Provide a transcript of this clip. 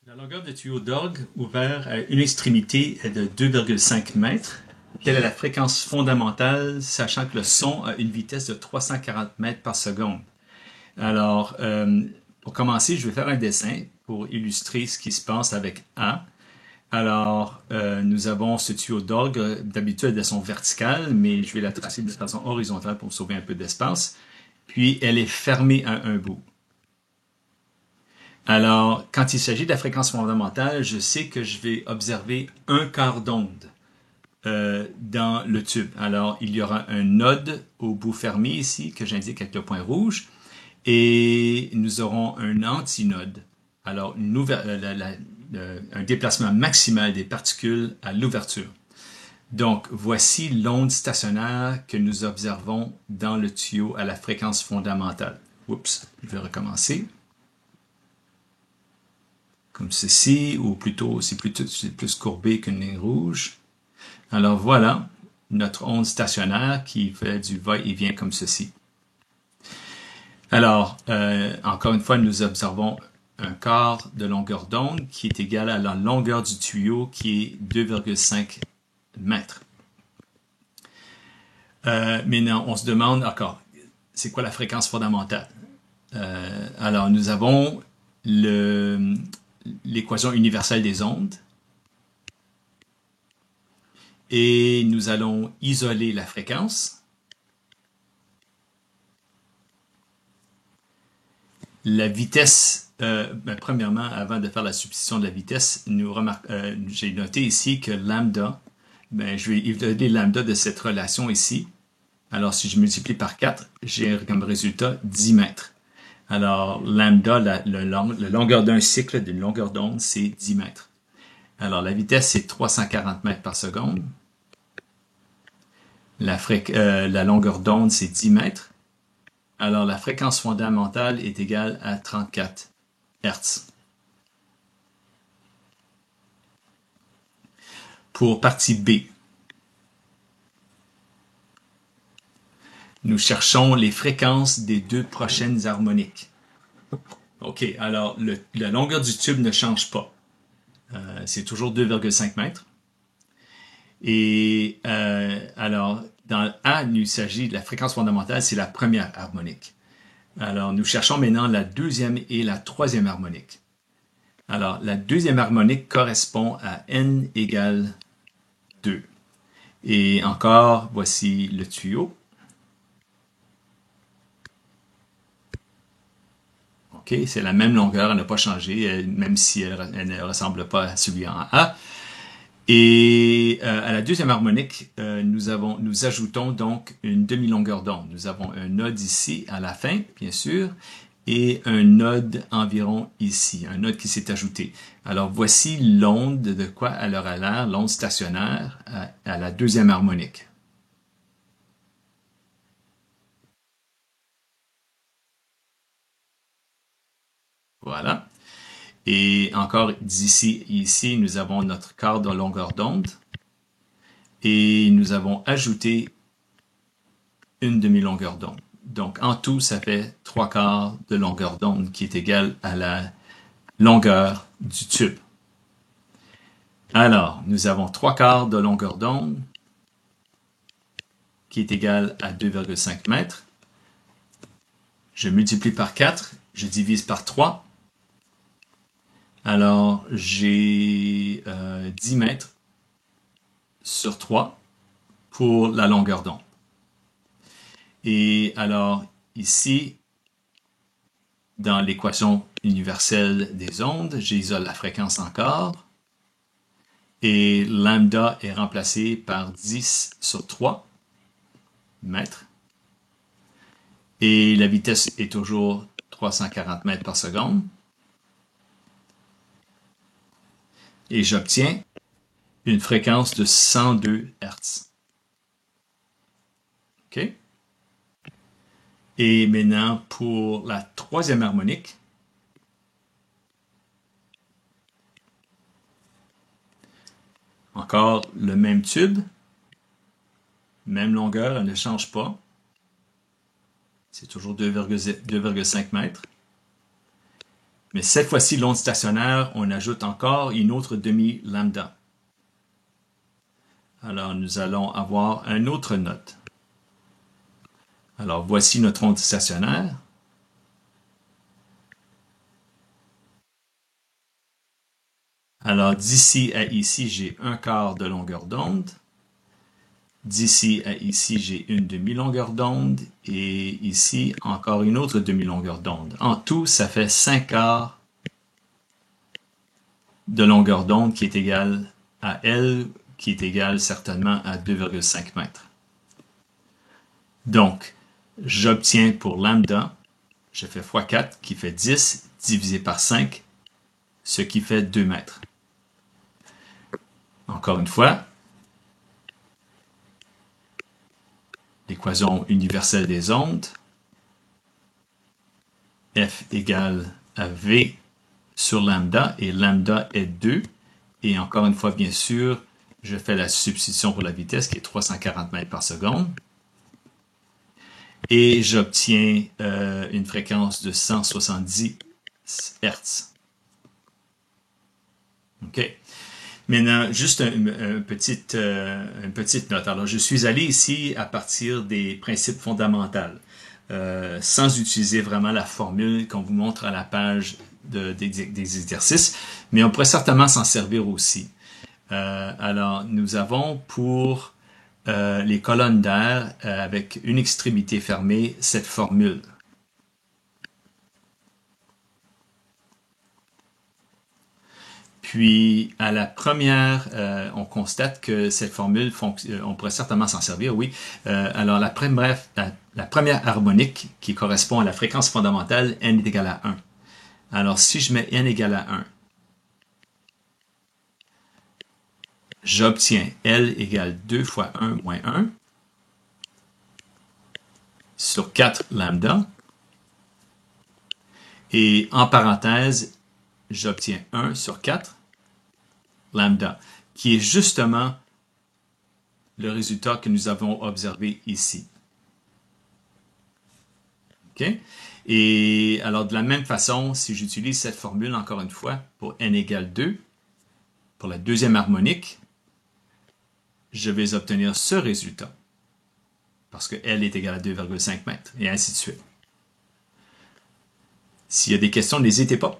La longueur de tuyau d'orgue ouvert à une extrémité est de 2,5 mètres. Quelle est la fréquence fondamentale, sachant que le son a une vitesse de 340 mètres par seconde? Alors, pour commencer, je vais faire un dessin pour illustrer ce qui se passe avec A. Alors, nous avons ce tuyau d'orgue, d'habitude de son verticale, mais je vais la tracer de façon horizontale pour sauver un peu d'espace. Puis, elle est fermée à un bout. Alors, quand il s'agit de la fréquence fondamentale, je sais que je vais observer un quart d'onde dans le tube. Alors, il y aura un node au bout fermé ici, que j'indique avec le point rouge, et nous aurons un antinode. Alors, un déplacement maximal des particules à l'ouverture. Donc, voici l'onde stationnaire que nous observons dans le tuyau à la fréquence fondamentale. Oups, je vais recommencer. Comme ceci, ou plutôt, c'est plus courbé qu'une ligne rouge. Alors voilà notre onde stationnaire qui fait du va-et-vient comme ceci. Alors, encore une fois, nous observons un quart de longueur d'onde qui est égal à la longueur du tuyau qui est 2,5 mètres. Maintenant, on se demande encore, c'est quoi la fréquence fondamentale? Alors, nous avons l'équation universelle des ondes. Et nous allons isoler la fréquence. La vitesse, premièrement, avant de faire la substitution de la vitesse, j'ai noté ici que lambda, je vais isoler lambda de cette relation ici. Alors, si je multiplie par 4, j'ai comme résultat 10 mètres. Alors, lambda, la longueur d'un cycle d'une longueur d'onde, c'est 10 mètres. Alors, la vitesse, c'est 340 mètres par seconde. La longueur d'onde, c'est 10 mètres. Alors, la fréquence fondamentale est égale à 34 Hz. Pour partie B, nous cherchons les fréquences des deux prochaines harmoniques. OK, alors la longueur du tube ne change pas. C'est toujours 2,5 mètres. Et alors, dans A, il s'agit de la fréquence fondamentale, c'est la première harmonique. Alors, nous cherchons maintenant la deuxième et la troisième harmonique. Alors, la deuxième harmonique correspond à n égale 2. Et encore, voici le tuyau. OK, c'est la même longueur, elle n'a pas changé, même si elle ne ressemble pas à celui en A. Et à la deuxième harmonique, nous ajoutons donc une demi-longueur d'onde. Nous avons un node ici à la fin, bien sûr, et un node environ ici, un node qui s'est ajouté. Alors voici l'onde de quoi elle aura l'air, l'onde stationnaire à la deuxième harmonique. Voilà. Et encore d'ici, ici, nous avons notre quart de longueur d'onde. Et nous avons ajouté une demi-longueur d'onde. Donc, en tout, ça fait 3 quarts de longueur d'onde qui est égale à la longueur du tube. Alors, nous avons 3 quarts de longueur d'onde qui est égale à 2,5 mètres. Je multiplie par 4, je divise par 3. Alors, j'ai 10 mètres sur 3 pour la longueur d'onde. Et alors, ici, dans l'équation universelle des ondes, j'isole la fréquence encore. Et lambda est remplacé par 10 sur 3 mètres. Et la vitesse est toujours 340 mètres par seconde. Et j'obtiens une fréquence de 102 Hz. OK? Et maintenant, pour la troisième harmonique, encore le même tube, même longueur, elle ne change pas. C'est toujours 2,5 mètres. Mais cette fois-ci, l'onde stationnaire, on ajoute encore une autre demi-lambda. Alors, nous allons avoir un autre node. Alors, voici notre onde stationnaire. Alors, d'ici à ici, j'ai un quart de longueur d'onde. D'ici à ici, j'ai une demi-longueur d'onde. Et ici, encore une autre demi-longueur d'onde. En tout, ça fait 5 quarts de longueur d'onde qui est égale à L, qui est égale certainement à 2,5 mètres. Donc, j'obtiens pour lambda, je fais x4 qui fait 10 divisé par 5, ce qui fait 2 mètres. Encore une fois, l'équation universelle des ondes, F égale à V sur lambda, et lambda est 2. Et encore une fois, bien sûr, je fais la substitution pour la vitesse qui est 340 mètres par seconde. Et j'obtiens une fréquence de 170 Hz. OK. Maintenant, juste une petite note. Alors, je suis allé ici à partir des principes fondamentaux, sans utiliser vraiment la formule qu'on vous montre à la page des exercices, mais on pourrait certainement s'en servir aussi. Alors, nous avons pour les colonnes d'air avec une extrémité fermée cette formule. Puis, à la première, on constate que cette formule, on pourrait certainement s'en servir, oui. Alors, la première harmonique qui correspond à la fréquence fondamentale, n est égal à 1. Alors, si je mets n égale à 1, j'obtiens L égale 2 fois 1 moins 1 sur 4 lambda. Et en parenthèse, j'obtiens 1 sur 4 lambda, qui est justement le résultat que nous avons observé ici. OK? Et alors, de la même façon, si j'utilise cette formule encore une fois pour n égale 2, pour la deuxième harmonique, je vais obtenir ce résultat, parce que L est égal à 2,5 mètres, et ainsi de suite. S'il y a des questions, n'hésitez pas.